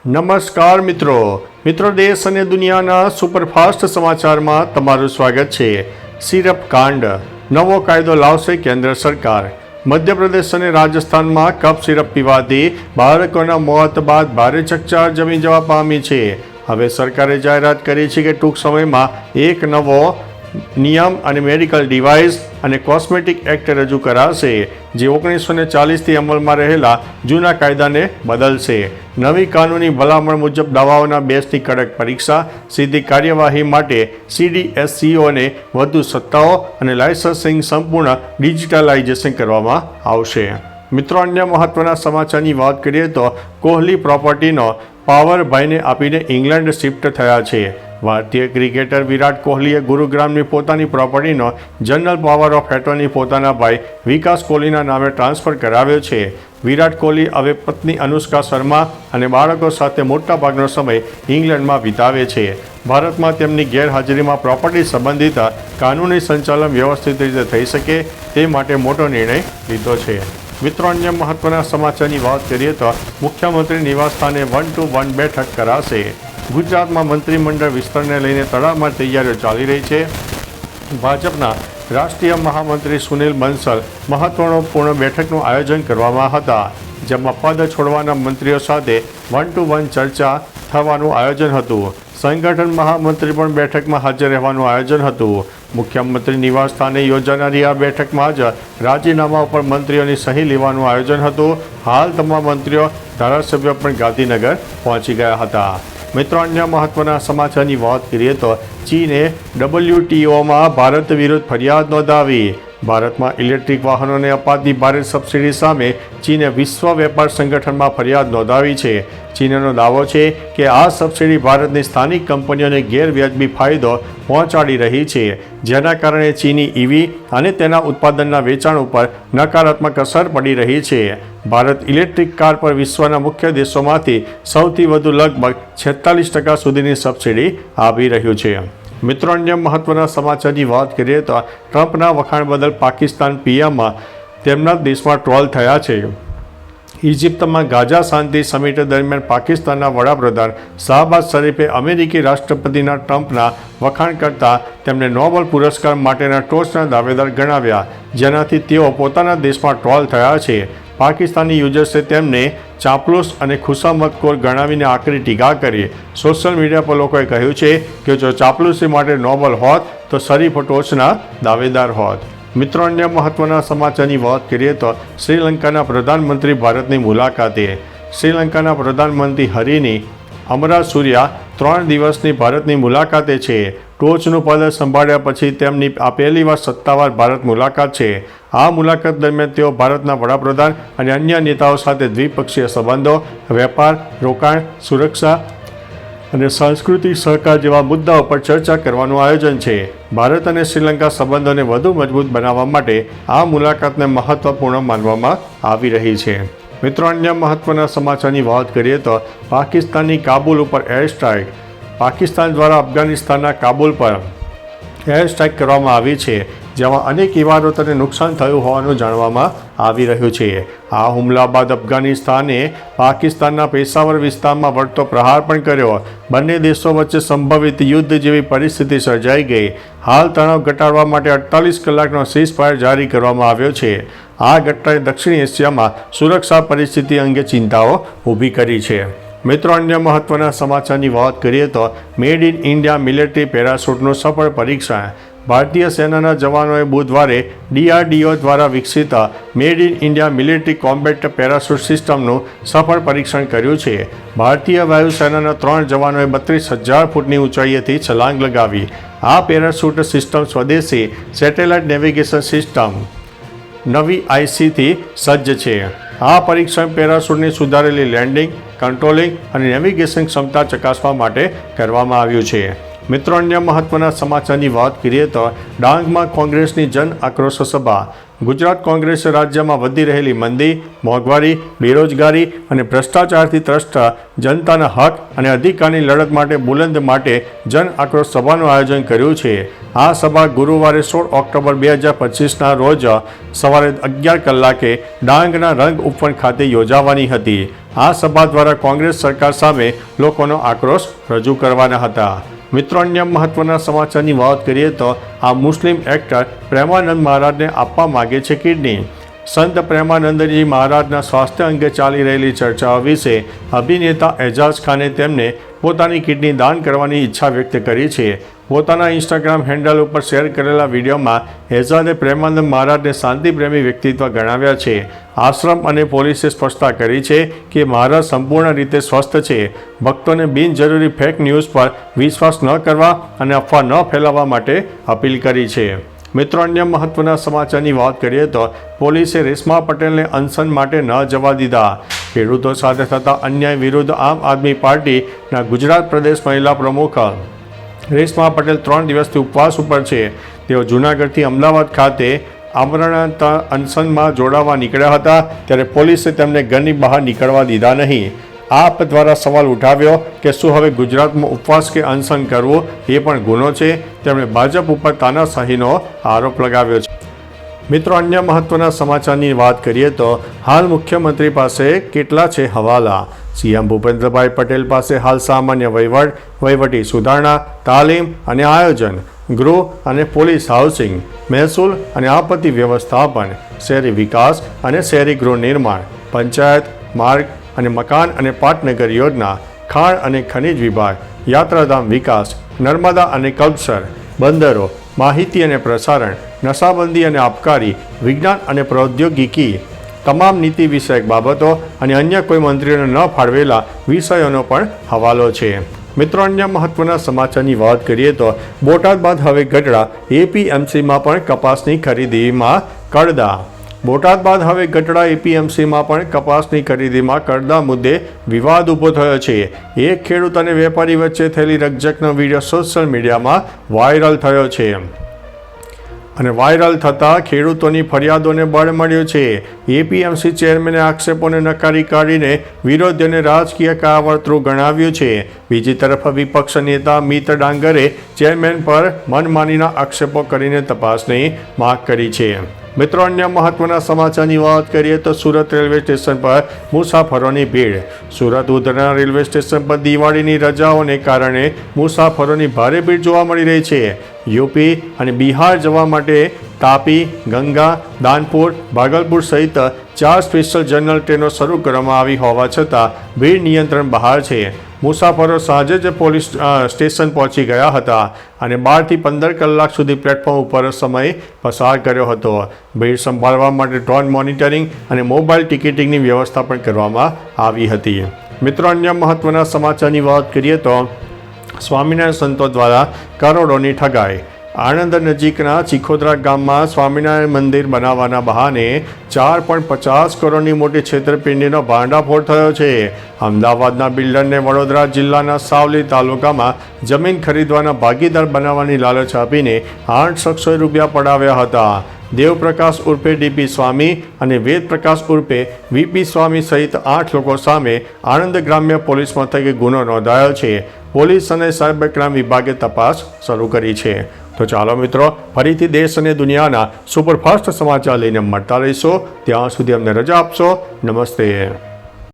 નમસ્કાર મિત્રો દેશ અને દુનિયાના સુપરફાસ્ટ સમાચારમાં તમારું સ્વાગત છે। સિરપ કાંડ, નવો કાયદો લાવશે કેન્દ્ર સરકાર। મધ્યપ્રદેશ અને રાજસ્થાનમાં કફ સિરપ પીવાથી બાળકોના મોત બાદ ભારે ચકચાર જમી જવા પામી છે। હવે સરકારે જાહેરાત કરી છે કે ટૂંક સમયમાં એક નવો નિયમ અને મેડિકલ ડિવાઇસ અને કોસ્મેટિક એક્ટ રજૂ કરાશે, જે 1940થી અમલમાં રહેલા જૂના કાયદાને બદલશે। નવી કાનૂની ભલામણ મુજબ દવાઓના બેચની કડક પરીક્ષા, સીધી કાર્યવાહી માટે CDSCOને વધુ સત્તાઓ અને લાયસન્સિંગ સંપૂર્ણ ડિજિટલાઇઝેશન કરવામાં આવશે। મિત્રો, અન્ય મહત્વના સમાચારની વાત કરીએ તો કોહલી પ્રોપર્ટીનો પાવર ભાઈને આપીને ઇંગ્લેન્ડ શિફ્ટ થયા છે। ભારતીય ક્રિકેટર વિરાટ કોહલીએ ગુરુગ્રામની પોતાની પ્રોપર્ટીનો જનરલ પાવર ઓફ એટર્ની પોતાના ભાઈ વિકાસ કોહલીના નામે ટ્રાન્સફર કરાવ્યો છે। વિરાટ કોહલી હવે પત્ની અનુષ્કા શર્મા અને બાળકો સાથે મોટાભાગનો સમય ઇંગ્લેન્ડમાં વિતાવે છે। ભારતમાં તેમની ગેરહાજરીમાં પ્રોપર્ટી સંબંધિત કાનૂની સંચાલન વ્યવસ્થિત રીતે થઈ શકે તે માટે મોટો નિર્ણય લીધો છે। મિત્રો, અન્ય મહત્વના સમાચારની વાત કરીએ તો મુખ્યમંત્રી નિવાસસ્થાને 1-to-1 બેઠક કરાશે। ગુજરાતમાં મંત્રીમંડળ વિસ્તરણને લઈને તડામાર તૈયારીઓ ચાલી રહી છે। ભાજપના રાષ્ટ્રીય મહામંત્રી સુનિલ બંસલ મહત્વપૂર્ણ બેઠકનું આયોજન કરવામાં હતા, જેમાં પદ છોડવાના મંત્રીઓ સાથે 1-to-1 ચર્ચા થવાનું આયોજન હતું। સંગઠન મહામંત્રી પણ બેઠકમાં હાજર રહેવાનું આયોજન હતું। મુખ્યમંત્રી નિવાસસ્થાને યોજાનારી આ બેઠકમાં જ રાજીનામા ઉપર મંત્રીઓની સહી લેવાનું આયોજન હતું। હાલ તમામ મંત્રીઓ, ધારાસભ્યો પણ ગાંધીનગર પહોંચી ગયા હતા। મિત્રો, અન્ય મહત્વના સમાચારની વાત કરીએ તો ચીને WTOમાં ભારત વિરુદ્ધ ફરિયાદ નોંધાવી। ભારતમાં ઇલેક્ટ્રિક વાહનોને અપાતી ભારે સબસિડી સામે ચીને વિશ્વ વેપાર સંગઠનમાં ફરિયાદ નોંધાવી છે। ચીનનો દાવો છે કે આ સબસિડી ભારતની સ્થાનિક કંપનીઓને ગેરવ્યાજબી ફાયદો પહોંચાડી રહી છે, જેના કારણે ચીની EV અને તેના ઉત્પાદનના વેચાણ ઉપર નકારાત્મક અસર પડી રહી છે। ભારત ઇલેક્ટ્રિક કાર પર વિશ્વના મુખ્ય દેશોમાંથી સૌથી વધુ લગભગ 46% સુધીની સબસિડી આપી રહ્યું છે। મિત્રો, અન્ય મહત્વના સમાચારની વાત કરીએ તો ટ્રમ્પના વખાણ બદલ પાકિસ્તાન PM તેમના દેશમાં ટ્રોલ થયા છે। ઇજિપ્તમાં ગાઝા શાંતિ સમિટ દરમિયાન પાકિસ્તાનના વડાપ્રધાન શાહબાઝ શરીફે અમેરિકી રાષ્ટ્રપતિના ટ્રમ્પના વખાણ કરતા તેમને નોબેલ પુરસ્કાર માટેના ટોચના દાવેદાર ગણાવ્યા, જેનાથી તેઓ પોતાના દેશમાં ટ્રોલ થયા છે। પાકિસ્તાની યુઝર્સે તેમને ચાપલુસ અને ખુશામતખોર ગણાવીને આકરી ટીકા કરી। સોશિયલ મીડિયા પર લોકોએ કહ્યું છે કે જો ચાપલુસી માટે નોબેલ હોત તો શરીફ ટોચના દાવેદાર હોત। મિત્રો, અન્ય મહત્વના સમાચારની વાત કરીએ તો શ્રીલંકાના પ્રધાનમંત્રી ભારતની મુલાકાતે। શ્રીલંકાના પ્રધાનમંત્રી હરિની અમરાસુરિયા 3 દિવસની ભારતની મુલાકાતે છે। ટોચનું પદ સંભાળ્યા પછી તેમની આ પહેલીવાર સત્તાવાર ભારત મુલાકાત છે। આ મુલાકાત દરમિયાન તેઓ ભારતના વડાપ્રધાન અને અન્ય નેતાઓ સાથે દ્વિપક્ષીય સંબંધો, વેપાર, રોકાણ, સુરક્ષા અને સાંસ્કૃતિક સહકાર જેવા મુદ્દાઓ પર ચર્ચા કરવાનું આયોજન છે। ભારત અને શ્રીલંકા સંબંધોને વધુ મજબૂત બનાવવા માટે આ મુલાકાતને મહત્વપૂર્ણ માનવામાં આવી રહી છે। મિત્રો, અન્ય મહત્વના સમાચારની વાત કરીએ તો પાકિસ્તાનની કાબુલ ઉપર એર સ્ટ્રાઇક। પાકિસ્તાન દ્વારા અફઘાનિસ્તાનના કાબુલ પર એર સ્ટ્રાઇક કરવામાં આવી છે, જેમાં અનેક ઇમારતોને નુકસાન થયું હોવાનું જાણવામાં આવી રહ્યું છે। આ હુમલા બાદ અફઘાનિસ્તાને પાકિસ્તાનના પેશાવર વિસ્તારમાં વળતો પ્રહાર પણ કર્યો। બંને દેશો વચ્ચે સંભવિત યુદ્ધ જેવી પરિસ્થિતિ સર્જાઈ ગઈ। હાલ તણાવ ઘટાડવા માટે 48 કલાકનો સીઝફાયર જારી કરવામાં આવ્યો છે। આ ઘટનાએ દક્ષિણ એશિયામાં સુરક્ષા પરિસ્થિતિ અંગે ચિંતાઓ ઊભી કરી છે। મિત્રો, અન્ય મહત્વના સમાચારની વાત કરીએ તો મેડ ઇન ઇન્ડિયા મિલિટરી પેરાશૂટનું સફળ પરીક્ષણ। ભારતીય સેનાના જવાનોએ બુધવારે DRDO દ્વારા વિકસિત made in India military combat parachute સિસ્ટમનું સફળ પરીક્ષણ કર્યું છે। ભારતીય વાયુસેનાના 3 જવાનોએ 32,000 ફૂટની ઊંચાઈએથી છલાંગ લગાવી। આ પેરાશૂટ સિસ્ટમ સ્વદેશી સેટેલાઇટ નેવિગેશન સિસ્ટમ નવી IC થી સજ્જ છે। આ પરીક્ષણ પેરાશૂટની સુધારેલી લેન્ડિંગ, કંટ્રોલિંગ અને નેવિગેશન ક્ષમતા ચકાસવા માટે કરવામાં આવ્યું છે। મિત્રો, અન્ય મહત્વના સમાચારની વાત કરીએ તો ડાંગમાં કોંગ્રેસની જન આક્રોશ સભા। ગુજરાત કોંગ્રેસે રાજ્યમાં વધી રહેલી મંદી, મોંઘવારી, બેરોજગારી અને ભ્રષ્ટાચારથી ત્રસ્ત જનતાના હક અને અધિકારની લડત માટે બુલંદ માટે જન આક્રોશ સભાનું આયોજન કર્યું છે। આ સભા ગુરુવારે 16 ઓક્ટોબર 2025ના રોજ સવારે 11 કલાકે ડાંગના રંગ ઉપવન ખાતે યોજાવાની હતી। આ સભા દ્વારા કોંગ્રેસ સરકાર સામે લોકોનો આક્રોશ રજૂ કરવાના હતા. મિત્રો, અન્ય મહત્વના સમાચારની વાત કરીએ તો આ મુસ્લિમ એક્ટર પ્રેમાનંદ મહારાજને આપવા માગે છે કિડની. સંત પ્રેમાનંદજી મહારાજના સ્વાસ્થ્ય અંગે ચાલી રહેલી ચર્ચાઓ વિશે અભિનેતા એજાઝ ખાને તેમને પોતાની કિડની દાન કરવાની ઈચ્છા વ્યક્ત કરી છે. પોતાના ઇન્સ્ટાગ્રામ હેન્ડલ ઉપર શેર કરેલા વિડીયોમાં એજાઝે પ્રેમાનંદ મહારાજને શાંતિપ્રેમી વ્યક્તિત્વ ગણાવ્યા છે. આશ્રમ અને પોલીસે સ્પષ્ટતા કરી છે કે મહારાજ સંપૂર્ણ રીતે સ્વસ્થ છે. ભક્તોને બિનજરૂરી ફેક ન્યૂઝ પર વિશ્વાસ ન કરવા અને અફવા ન ફેલાવવા માટે અપીલ કરી છે. મિત્રો, અન્ય મહત્વના સમાચારની વાત કરીએ તો પોલીસે રેશમા પટેલને અનશન માટે ન જવા દીધા. ખેડૂતો સાથે થતા અન્યાય વિરુદ્ધ આમ આદમી પાર્ટીના ગુજરાત પ્રદેશ મહિલા પ્રમુખ રેશમા પટેલ 3 દિવસથી ઉપવાસ ઉપર છે. તેઓ જૂનાગઢથી અમદાવાદ ખાતે આમરણાંત અનશનમાં જોડાવા નીકળ્યા હતા, ત્યારે પોલીસે તેમને ઘરની બહાર નીકળવા દીધા નહીં. આપ દ્વારા સવાલ ઉઠાવ્યો કે શું હવે ગુજરાતમાં ઉપવાસ કે અનશન કરવું એ પણ ગુનો છે. તેમણે ભાજપ ઉપર તાનાશાહીનો આરોપ લગાવ્યો છે. મિત્રો, અન્ય મહત્વના સમાચારની વાત કરીએ તો હાલ મુખ્યમંત્રી પાસે કેટલા છે હવાલા. સીએમ ભૂપેન્દ્રભાઈ પટેલ પાસે હાલ સામાન્ય વહીવટ, વહીવટી સુધારણા, તાલીમ અને આયોજન, ગૃહ અને પોલીસ, હાઉસિંગ, મહેસૂલ અને આપત્તિ વ્યવસ્થાપન, શહેરી વિકાસ અને શહેરી ગૃહ નિર્માણ, પંચાયત, માર્ગ અને મકાન અને પાટનગર યોજના, ખાણ અને ખનિજ વિભાગ, યાત્રાધામ વિકાસ, નર્મદા અને કલ્પસર, બંદરો, માહિતી અને પ્રસારણ, નશાબંધી અને આબકારી, વિજ્ઞાન અને પ્રૌદ્યોગિકી, તમામ નીતિ વિષયક બાબતો અને અન્ય કોઈ મંત્રીઓને ન ફાળવેલા વિષયોનો પણ હવાલો છે. મિત્રો, અન્ય મહત્વના સમાચારની વાત કરીએ તો બોટાદ બાદ હવે ગઢડા એપીએમસીમાં પણ કપાસની ખરીદીમાં કડદા. બોટાદ બાદ હવે ગઢડા એપીએમસીમાં પણ કપાસની ખરીદીમાં કડદા મુદ્દે વિવાદ ઊભો થયો છે. એક ખેડૂત અને વેપારી વચ્ચે થયેલી રકઝકનો વિડીયો સોશિયલ મીડિયામાં વાયરલ થયો છે અને વાયરલ થતાં ખેડૂતોની ફરિયાદોને બળ મળ્યું છે. એપીએમસી ચેરમેને આક્ષેપોને નકારી કાઢીને વિરોધીઓને રાજકીય કાવતરું ગણાવ્યું છે. બીજી તરફ વિપક્ષ નેતા મિત ડાંગરે ચેરમેન પર મનમાનીના આક્ષેપો કરીને તપાસની માંગ કરી છે. મિત્રો, અન્ય મહત્વના સમાચારની વાત કરીએ તો સુરત રેલવે સ્ટેશન પર મુસાફરોની ભીડ. સુરત ઉધના રેલવે સ્ટેશન પર દિવાળીની રજાઓને કારણે મુસાફરોની ભારે ભીડ જોવા મળી રહી છે. યુપી અને બિહાર જવા માટે તાપી, ગંગા, દાનપુર, ભાગલપુર સહિત 4 સ્પેશિયલ જનરલ ટ્રેનો શરૂ કરવામાં આવી હોવા છતાં ભીડ નિયંત્રણ બહાર છે. મુસાફરો સાંજે જ પોલીસ સ્ટેશન પહોંચી ગયા હતા અને 12 થી 15 કલાક સુધી પ્લેટફોર્મ ઉપર સમય પસાર કર્યો હતો. ભીડ સંભાળવા માટે ડ્રોન મોનિટરિંગ અને મોબાઈલ ટિકિટિંગની વ્યવસ્થા પણ કરવામાં આવી હતી. મિત્રો, અન્ય મહત્વના સમાચારની વાત કરીએ તો સ્વામિનારાયણ સંતો દ્વારા કરોડોની ઠગાઈ. આણંદ નજીકના ચીખોદરા ગામમાં સ્વામિનારાયણ મંદિર બનાવવાના બહાને 4.50 કરોડની મોટી છેતરપિંડીનો ભાંડાફોડ થયો છે. અમદાવાદના બિલ્ડરને વડોદરા જિલ્લાના સાવલી તાલુકામાં જમીન ખરીદવાના ભાગીદાર બનાવવાની લાલચ આપીને 8 શખ્સોએ રૂપિયા પડાવ્યા હતા. દેવપ્રકાશ ઉર્ફે ડીપી સ્વામી અને વેદપ્રકાશ ઉર્ફે વીપી સ્વામી સહિત 8 લોકો સામે આણંદ ગ્રામ્ય પોલીસ મથકે ગુનો નોંધાયો છે. પોલીસ અને સાયબર ક્રાઇમ વિભાગે તપાસ શરૂ કરી છે. તો ચાલો મિત્રો, ફરીથી દેશ અને દુનિયાના સુપરફાસ્ટ સમાચાર લઈને મળતા રહીશું. ત્યાં સુધી અમને રજા આપશો. નમસ્તે.